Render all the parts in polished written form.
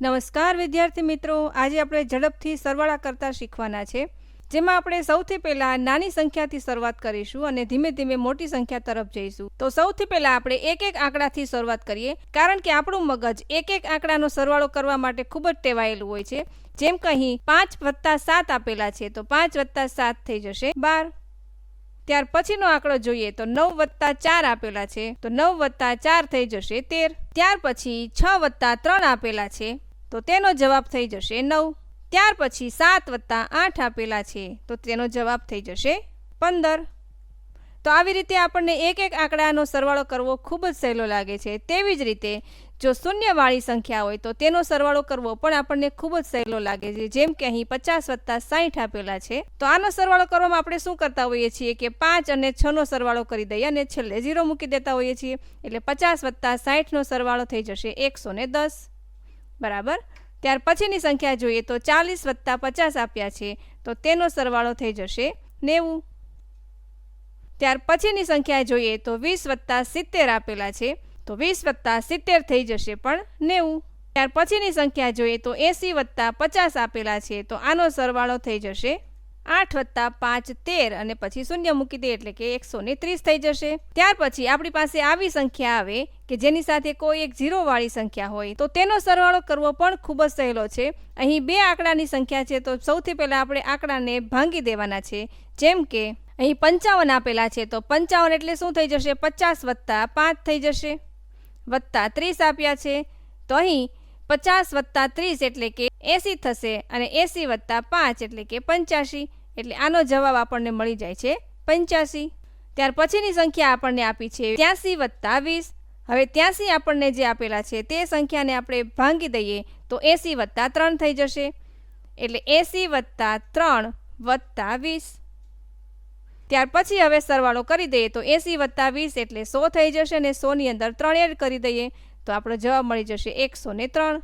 નમસ્કાર વિદ્યાર્થી મિત્રો, આજે આપણે ઝડપથી સરવાળા કરતા શીખવાના છે, જેમાં આપણે સૌથી પહેલા નાની સંખ્યાથી શરૂઆત કરીશું અને ધીમે ધીમે મોટી સંખ્યા તરફ જઈશું. તો સૌથી પહેલા આપણે એક એક આંકડાથી શરૂઆત કરીએ, કારણ કે આપણું મગજ એક એક આંકડાનો સરવાળો કરવા માટે ખૂબ જ ટેવાયેલું હોય છે. જેમ કે અહીં 5 + 7 આપેલા છે, તો 5 + 7 થઈ જશે 12. ત્યાર પછીનો આંકડો જોઈએ તો 9 + 4 આપેલા છે, તો 9 + 4 થઈ જશે 13. ત્યાર પછી 6 + 3 આપેલા છે, તો તેનો જવાબ થઈ જશે 9. ત્યાર પછી 7 + 8 આપેલા છે, તો તેનો જવાબ થઈ જશે 15. તો આવી રીતે આપણને એક એક આંકડાનો સરવાળો કરવો ખૂબ જ સહેલો લાગે છે. તેવી જ રીતે જો શૂન્યવાળી સંખ્યા હોય તો તેનો સરવાળો કરવો પણ આપણને ખૂબ જ સહેલો લાગે છે. જેમ કે અહીં 50 + 60 આપેલા છે, તો આનો સરવાળો કરવામાં આપણે શું કરતા હોઈએ છીએ કે 5 અને 6નો સરવાળો કરી દઈએ અને છેલ્લે 0 મૂકી દેતા હોઈએ છીએ. એટલે 50 + 60નો સરવાળો થઈ જશે 110. બરાબર. ત્યાર પછીની સંખ્યા જોઈએ તો 40 + 50 આપ્યા છે, તો તેનો સરવાળો થઈ જશે 90. ત્યાર પછીની સંખ્યા જોઈએ તો 20 + 70 આપેલા છે, તો 20 + 70 થઈ જશે પણ 90. ત્યાર પછીની સંખ્યા જોઈએ તો 80 + 50 આપેલા છે, તો આનો સરવાળો થઈ જશે 8 + 5 13 અને પછી શૂન્ય મૂકી દે એટલે કે 130 થઈ જશે. ત્યાર પછી આપણી પાસે આવી સંખ્યા આવે કે જેની સાથે કોઈ એક 0 વાળી સંખ્યા હોય, તો તેનો સરવાળો કરવો પણ ખૂબ જ સહેલો છે. અહીં બે આંકડાની સંખ્યા છે, તો સૌથી પહેલા આપણે આંકડાને ભાંગી દેવાના છે. જેમ કે અહીં 55 આપેલા છે, તો 55 એટલે શું થઈ જશે 50 + 5 થઈ જશે, વત્તા 30 આપ્યા છે, તો અહીં 50 + 30 એટલે કે 80 થશે અને 80 + 5 એટલે કે 85. એટલે આનો જવાબ આપણને મળી જાય છે 85. ત્યાર પછીની સંખ્યા આપણને આપી છે 83 + 20. હવે 83 આપણને જે આપેલા છે તે સંખ્યાને આપણે ભાંગી દઈએ તો 80 + 3 થઈ જશે, એટલે 80 + 3 + 20. ત્યાર પછી હવે સરવાળો કરી દઈએ તો 80 + 20 એટલે 100 થઈ જશે અને 100ની અંદર 3 એડ કરી દઈએ તો આપણો જવાબ મળી જશે 103.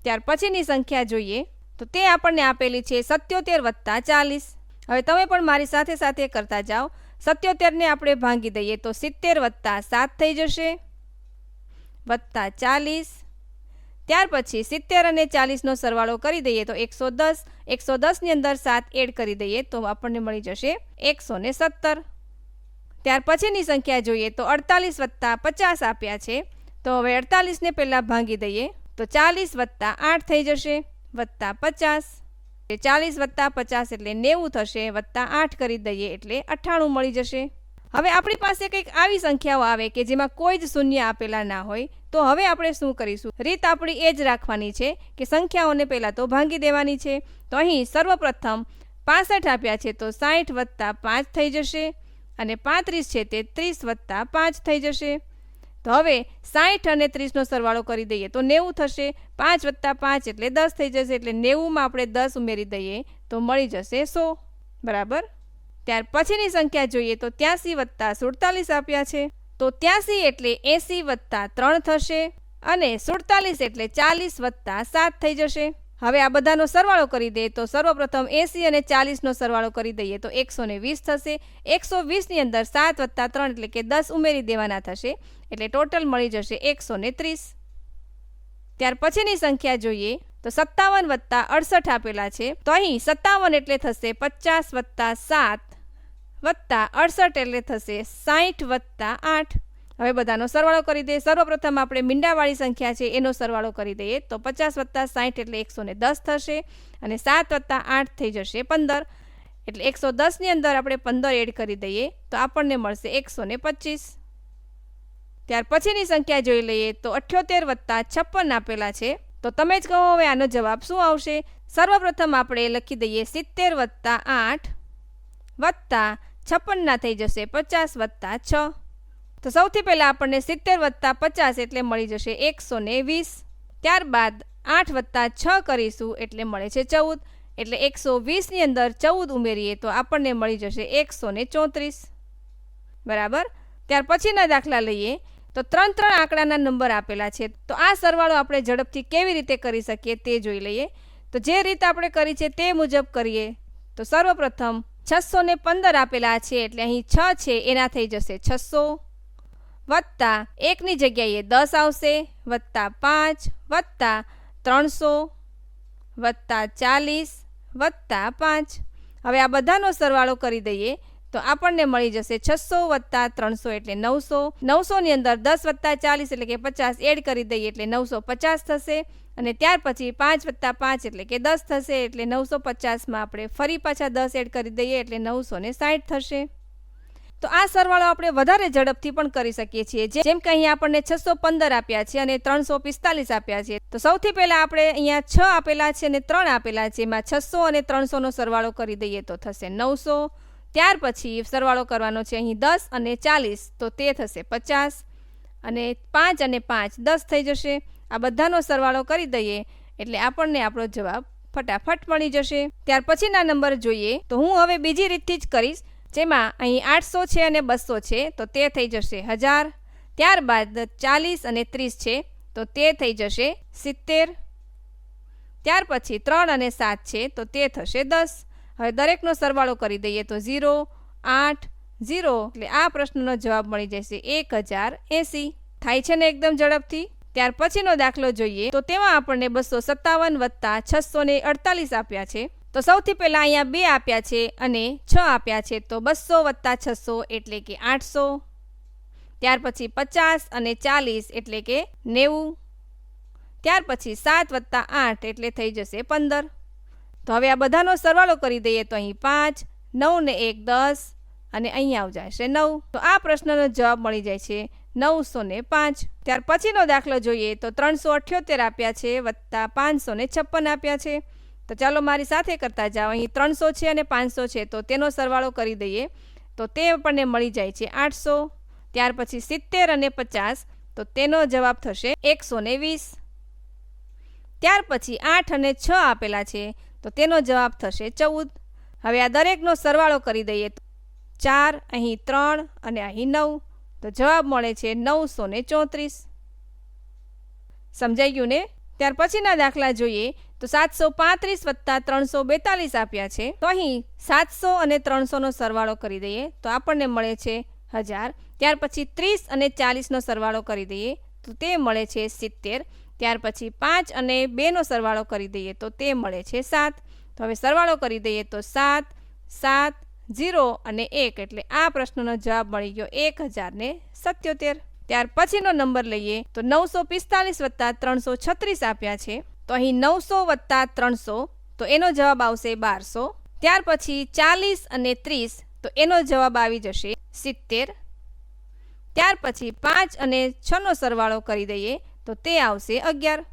ત્યાર પછીની સંખ્યા જોઈએ તો તે આપણને આપેલી છે 77 + 40. હવે તમે પણ મારી સાથે સાથે કરતા જાઓ. 77ને આપણે ભાંગી દઈએ તો 70 + 7 થઈ જશે, વત્તા 40. ત્યાર પછી 70 અને 40નો સરવાળો કરી દઈએ તો 110. 110ની અંદર 7 એડ કરી દઈએ તો આપણને મળી જશે 117. ત્યાર પછીની સંખ્યા જોઈએ તો 48 + 50 આપ્યા છે, તો હવે 48ને પહેલાં ભાંગી દઈએ તો 40 + 8 થઈ જશે, વત્તા 50. 40 + 50 એટલે 90 થશે, વત્તા 8 કરી દઈએ એટલે 98 મળી જશે. હવે આપણી પાસે કંઈક આવી સંખ્યાઓ આવે કે જેમાં કોઈ જ શૂન્ય આપેલા ના હોય, તો હવે આપણે શું કરીશું? રીત આપણી એ જ રાખવાની છે કે સંખ્યાઓને પહેલાં તો ભાંગી દેવાની છે. તો અહીં સર્વપ્રથમ 65 આપ્યા છે, તો 60 + 5 થઈ જશે અને 35 છે તે 30 + 5 થઈ જશે. તો હવે 60 અને 30નો સરવાળો કરી દઈએ તો 90 થશે. 5 + 5 એટલે 10 થઈ જશે, એટલે 90માં આપણે 10 ઉમેરી દઈએ તો મળી જશે 100. બરાબર. ત્યાર પછીની સંખ્યા જોઈએ તો 83 + 47 આપ્યા છે, તો 83 એટલે 80 + 3 થશે અને 47 એટલે 40 + 7 થઈ જશે. હવે આ બધાનો સરવાળો કરી દઈએ તો સર્વપ્રથમ 80 અને 40નો સરવાળો કરી દઈએ તો 120 થશે. 120ની અંદર 7 + 3 એટલે કે 10 ઉમેરી દેવાના થશે, એટલે ટોટલ મળી જશે 130. ત્યાર પછીની સંખ્યા જોઈએ તો 57 + 68 આપેલા છે, તો અહીં 57 એટલે થશે 50 + 7 વત્તા 68 એટલે થશે 60 + 8. હવે બધાનો સરવાળો કરી દઈએ. સર્વપ્રથમ આપણે મીંડાવાળી સંખ્યા છે એનો સરવાળો કરી દઈએ તો 50 + 60 એટલે 110 થશે અને 7 + 8 થઈ જશે 15. એટલે 110ની અંદર આપણે 15 એડ કરી દઈએ તો આપણને મળશે 125. ત્યાર પછીની સંખ્યા જોઈ લઈએ તો 78 + 56 આપેલા છે, તો તમે જ કહો હવે આનો જવાબ શું આવશે? સર્વપ્રથમ આપણે લખી દઈએ 70 + 8 વત્તા 56 ના થઈ જશે 50 + 6. તો સૌથી પહેલાં આપણને 70 + 50 એટલે મળી જશે 120. ત્યારબાદ 8 + 6 કરીશું એટલે મળે છે 14. એટલે 120ની અંદર 14 ઉમેરીએ તો આપણને મળી જશે 134. બરાબર. ત્યાર પછીના દાખલા લઈએ તો 3 આંકડાના નંબર આપેલા છે, તો આ સરવાળો આપણે ઝડપથી કેવી રીતે કરી શકીએ તે જોઈ લઈએ. તો જે રીત આપણે કરી છે તે મુજબ કરીએ તો સર્વપ્રથમ 615 આપેલા છે, એટલે અહીં 6 છે એના થઈ જશે 600 વત્તા 1ની જગ્યાએ 10 આવશે, વત્તા 5 વત્તા 300 વત્તા 40 વત્તા 5. હવે આ બધાનો સરવાળો કરી દઈએ તો આપણને મળી જશે 600 વત્તા 300 એટલે 900. 900ની અંદર 10 વત્તા 40 એટલે કે 50 એડ કરી દઈએ એટલે 950 થશે. અને ત્યાર પછી 5 વત્તા 5 એટલે કે 10 થશે. એટલે 950માં આપણે ફરી પાછા 10 એડ કરી દઈએ એટલે 960 થશે. તો આ સરવાળો આપણે વધારે ઝડપથી પણ કરી શકીએ છીએ. જેમ કે અહીંયા આપણને 615 આપ્યા છે અને 345 આપ્યા છે. તો સૌથી પહેલાં આપણે અહીંયા 6 આપેલા છે અને 3 આપેલા છે. એમાં 600 અને 300નો સરવાળો કરી દઈએ તો થશે 900. ત્યાર પછી સરવાળો કરવાનો છે અહીં 10 અને 40 તો તે થશે 50. અને 5 અને 5 10 થઈ જશે. આ બધાનો સરવાળો કરી દઈએ એટલે આપણને આપણો જવાબ ફટાફટ મળી જશે. ત્યાર પછીના નંબર જોઈએ તો હું હવે બીજી રીતથી જ કરીશ, જેમાં અહીં 800 છે અને 200 છે તો તે થઈ જશે 1000. ત્યારબાદ 40 અને 30 છે તો તે થઈ જશે 70. ત્યાર પછી 3 અને 7 છે તો તે થશે 10. હવે દરેકનો સરવાળો કરી દઈએ તો 0 8 0 એટલે આ પ્રશ્નનો જવાબ મળી જશે 1080. થાય છે ને એકદમ ઝડપથી. ત્યાર પછીનો દાખલો જોઈએ તો તેમાં આપણને 257 વત્તા 648 આપ્યા છે. તો સૌથી પહેલાં અહીંયા 2 આપ્યા છે અને 6 આપ્યા છે તો 200 વત્તા 600 એટલે કે 800. ત્યાર પછી 50 અને 40 એટલે કે 90. ત્યાર પછી 7 વત્તા 8 એટલે થઈ જશે 15. તો હવે આ બધાનો સરવાળો કરી દઈએ તો અહીં 5 9 ને 1 10 અને અહીં આવી જશે 9. તો આ પ્રશ્નનો જવાબ મળી જાય છે 905. ત્યાર પછીનો દાખલો જોઈએ તો 378 આપ્યા છે વત્તા 556 આપ્યા છે. તો ચાલો મારી સાથે કરતા જાઓ. અહીં 300 છે અને 500 છે તો તેનો સરવાળો કરી દઈએ તો તે આપણને મળી જાય છે 800. ત્યાર પછી 70 અને 50 તો તેનો જવાબ થશે 120. ત્યાર પછી 8 અને 6 આપેલા છે તો તેનો જવાબ થશે 14. હવે આ દરેકનો સરવાળો કરી દઈએ તો 4 અહીં 3 અને અહીં 9 તો જવાબ મળે છે 934. સમજાઈ ગયું ને? ત્યાર પછીના દાખલા જોઈએ તો 735 વત્તા 342 આપ્યા છે. તો અહીં 700 અને 300નો સરવાળો કરી દઈએ તો આપણને મળે છે 1000. ત્યાર પછી 30 અને 40નો સરવાળો કરી દઈએ તો તે મળે છે 70. ત્યાર પછી 5 અને 2નો સરવાળો કરી દઈએ તો તે મળે છે 7. તો હવે સરવાળો કરી દઈએ તો 7 7 0 અને 1 એટલે આ પ્રશ્નનો જવાબ મળી ગયો 1077. ત્યાર પછીનો નંબર લઈએ તો 945 વત્તા 336 આપ્યા છે. તો અહીં 900 વત્તા 300 તો એનો જવાબ આવશે 1200. ત્યાર પછી 40 અને 30 તો એનો જવાબ આવી જશે 70. ત્યાર પછી 5 અને 6નો સરવાળો કરી દઈએ તો તે આવશે 11.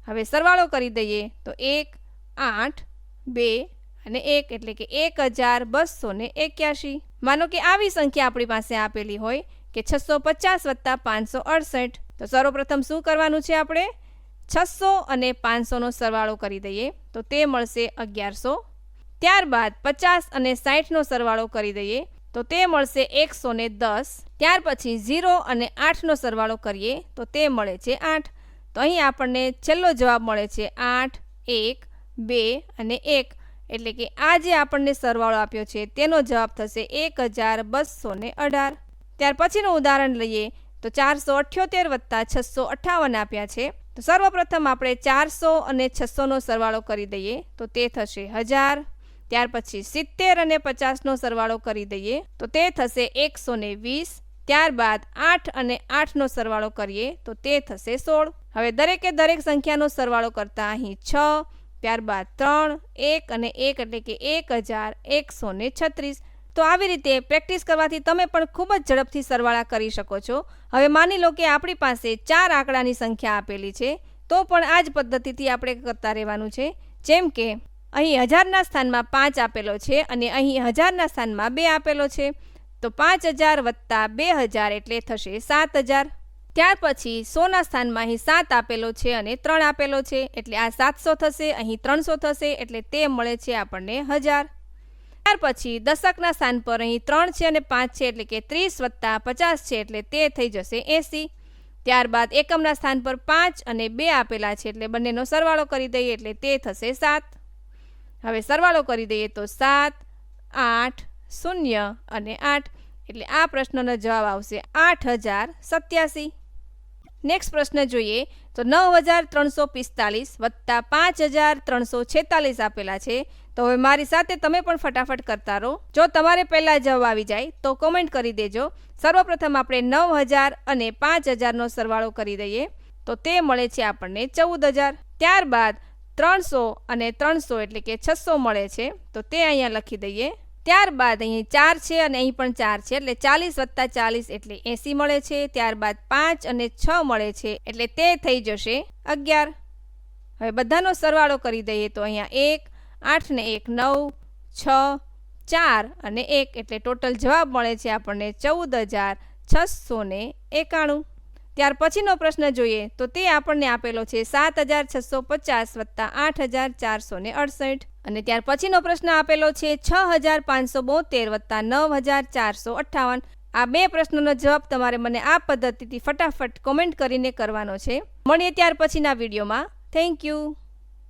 હવે સરવાળો કરી દઈએ તો 1 8 2 અને 1 એટલે કે 1281. માનો કે આવી સંખ્યા આપણી પાસે આપેલી હોય કે 650 વત્તા 568. તો સર્વપ્રથમ શું કરવાનું છે આપણે 600 અને 500નો સરવાળો કરી દઈએ તો તે મળશે 1100. ત્યારબાદ 50 અને 60નો સરવાળો કરી દઈએ તો તે મળશે 110. ત્યાર પછી 0 અને 8નો સરવાળો કરીએ તો તે મળે છે 8. તો અહીં આપણને છેલ્લો જવાબ મળે છે 8 1 2 અને 1 એટલે કે આ જે આપણને સરવાળો આપ્યો છે તેનો જવાબ થશે 1218. ત્યાર પછીનું ઉદાહરણ લઈએ તો 478 વત્તા 658 આપ્યા છે. તો સર્વપ્રથમ આપણે 400 અને 600નો સરવાળો કરી દઈએ તો તે થશે 1000. ત્યાર પછી 70 અને 50નો સરવાળો કરી દઈએ તો તે થશે 120. ત્યારબાદ 8 અને 8નો સરવાળો કરીએ તો તે થશે 16. હવે દરેકે દરેક સંખ્યાનો સરવાળો કરતા અહીં 6, ત્યારબાદ 3, 1 અને 1 એટલે કે 1136. તો આવી રીતે પ્રેક્ટિસ કરવાથી તમે પણ ખૂબ જ ઝડપથી સરવાળા કરી શકો છો. હવે માની લો કે આપણી પાસે 4 આંકડાની સંખ્યા આપેલી છે તો પણ આ જ પદ્ધતિથી આપણે કરતા રહેવાનું છે. જેમ કે અહીં 1000ના સ્થાનમાં 5 આપેલો છે અને અહીં 1000ના સ્થાનમાં 2 આપેલો છે. તો 5000 વત્તા 2000 એટલે થશે 7000. ત્યાર પછી 100ના સ્થાનમાં અહીં 7 આપેલો છે અને 3 આપેલો છે એટલે આ 700 થશે. અહીં 300 થશે એટલે તે મળે છે આપણને 1000. ત્યાર પછી દશકના સ્થાન પર અહીં 3 છે અને 5 છે એટલે કે 30 વત્તા 50 છે એટલે તે થઈ જશે 80. ત્યારબાદ એકમના સ્થાન પર 5 અને 2 આપેલા છે એટલે બંનેનો સરવાળો કરી દઈએ એટલે તે થશે 7. હવે સરવાળો કરી દઈએ તો 7 8 0 અને 8 એટલે આ પ્રશ્નનો જવાબ આવશે 8087. નેક્સ્ટ પ્રશ્ન જોઈએ તો 9345 વત્તા 5346 આપેલા છે. તો હવે મારી સાથે તમે પણ ફટાફટ કરતા રહો. જો તમારે પહેલા જવાબ આવી જાય તો કોમેન્ટ કરી દેજો. સર્વપ્રથમ આપણે 9000 અને 5000નો સરવાળો કરી દઈએ તો તે મળે છે આપણને 14000. ત્યારબાદ 300 અને 300 એટલે કે 600 મળે છે તો તે અહીંયા લખી દઈએ. ત્યારબાદ અહીં 4 છે અને અહીં પણ 4 છે એટલે 40 વત્તા 40 એટલે 80 મળે છે. ત્યારબાદ 5 અને 6 મળે છે એટલે તે થઈ જશે 11. હવે બધાનો સરવાળો કરી દઈએ તો અહીંયા 1 8 ને 1 9 6 4 અને 1 એટલે ટોટલ જવાબ મળે છે આપણને 14691. ત્યાર પછીનો પ્રશ્ન જોઈએ તો તે આપણને આપેલો છે 7650 વત્તા 8468 અને ત્યાર પછીનો પ્રશ્ન આપેલો છે 6572 વત્તા 9458. આ બે પ્રશ્નોનો જવાબ તમારે મને આ પદ્ધતિથી ફટાફટ કોમેન્ટ કરીને કરવાનો છે. મળીએ ત્યાર પછીના વિડીયોમાં. Thank you.